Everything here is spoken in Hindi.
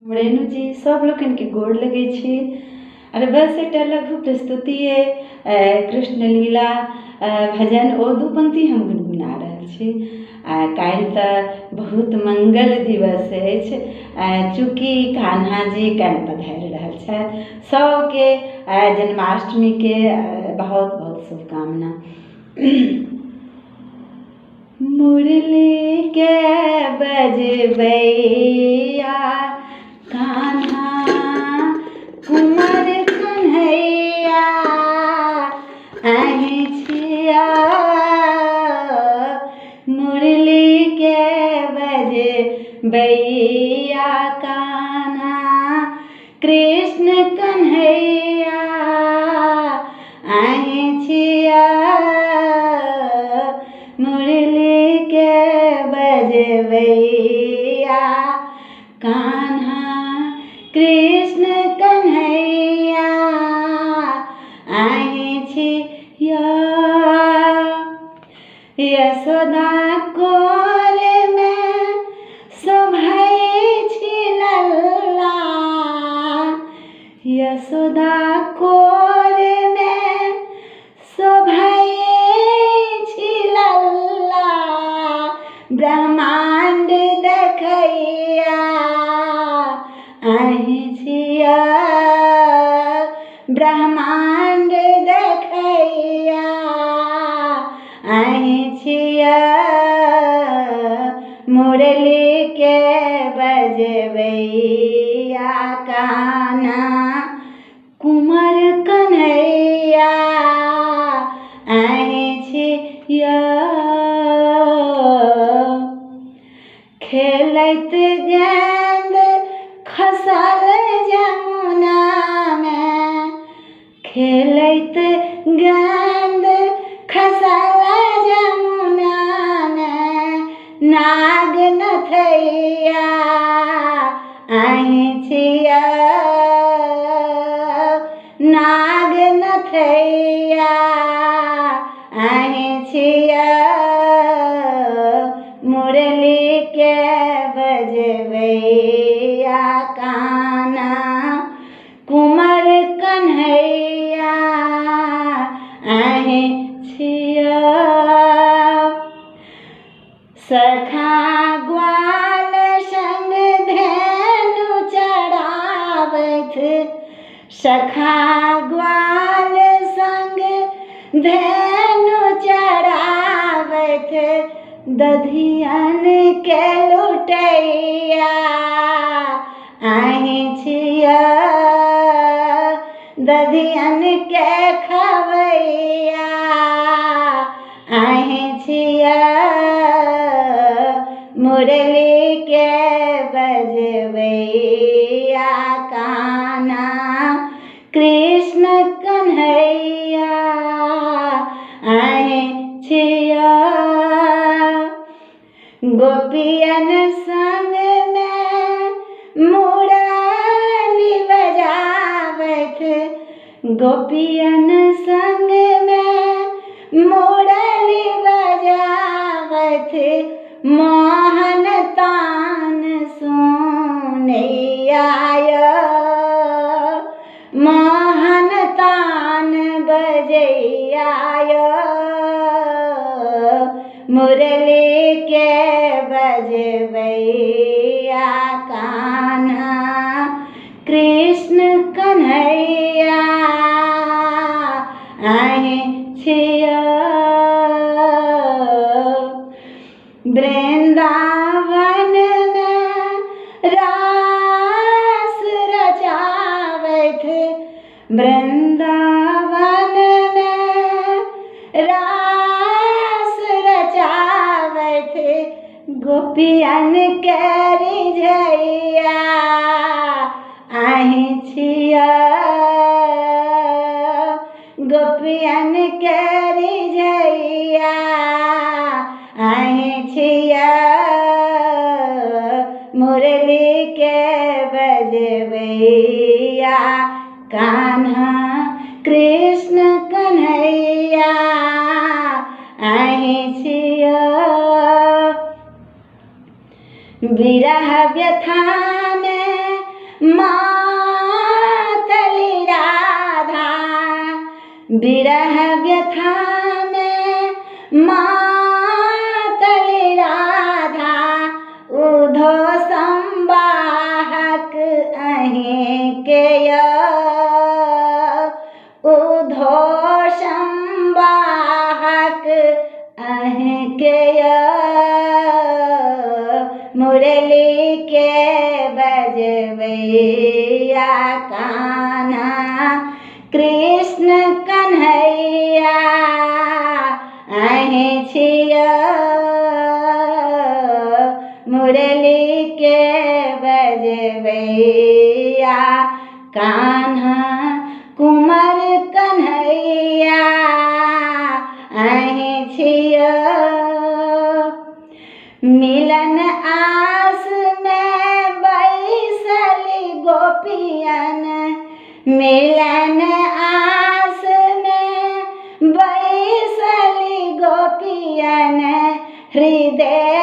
रेणु जी सब लोगन के गोड़ लगे छी। अरे बस एकटा लघु प्रस्तुति कृष्ण लीला भजन ओ दू पंक्ति हम गुनगुना रहल छी। काल्हि तऽ बहुत मंगल दिवस अछि। चूँकि कान्हा जी कन पधारि रहल छथि, सबके जन्माष्टमी के बहुत बहुत शुभकामना। मुरली के बजबैया कान्हा कुंवर कन्हैया अहीं छिया। मुरली के बजबैया कान्हा कृष्ण कन्हैया अहीं छिया। मुरली के बजबैया कान्हा कृष्ण कन्हैया अहीं छिया। यशोदा कोल में शोभै छी लल्ला, यशोदा कोल में शोभै छी लल्ला। ब्रह्मांड देखैया अहीं छिया, ब्रह्मांड देखैया अहीं छिया। मुरली के बजबैया कान्हा कुंवर कन्हैया अहीं छिया। खेलैत गेंद खसल जमुना में, खेलैत गेंद खसल जमुना में। नाग नथैया अहीं छिया, नाग नथैया अहीं छिया। मुरली के बजबैया कान्हा कुंवर कन्हैया अहीं छिया। सखा ग्वाल संग धेनु चराबैत, सखा ग्वाल संग धेनु चराबैत। दधियन के लुटैया अहीं छिया, दधियन के खवैया अहीं छिया। मुरली के बजबैया कान्हा कृष्ण कन्हैया अहीं छिया। गोपियन संग में मुरली बजावैत, गोपियन संग में मुरली बजावैत। मोहन तान सुनैया मोहन तान बजैया। मुरली के बजबैया कान्हा कृष्ण कन्हैया अहीं छिया। वृंदावन में रास रचावैत, वृंदावन में रास रचावैत। गोपियन के रिझैया अहीं छिया, गोपियन के रिझैया अहीं छिया। मुरली के बजबैया कान्हा कृष्ण कन्हैया अहीं छिया। विरह व्यथा में विरह व्यथा में मातल राधा उधो संवाहक अहें के उधो संवाहक अहें के मुरली के बजवैया कान्हा कृष्ण कन्हैया अहें छिया मुरली के बजवैया कान्हा कुंवर कन्हैया अहें छिया मिलन आस में बैसली गोपियन मिलन आस में बैसली गोपियन हृदय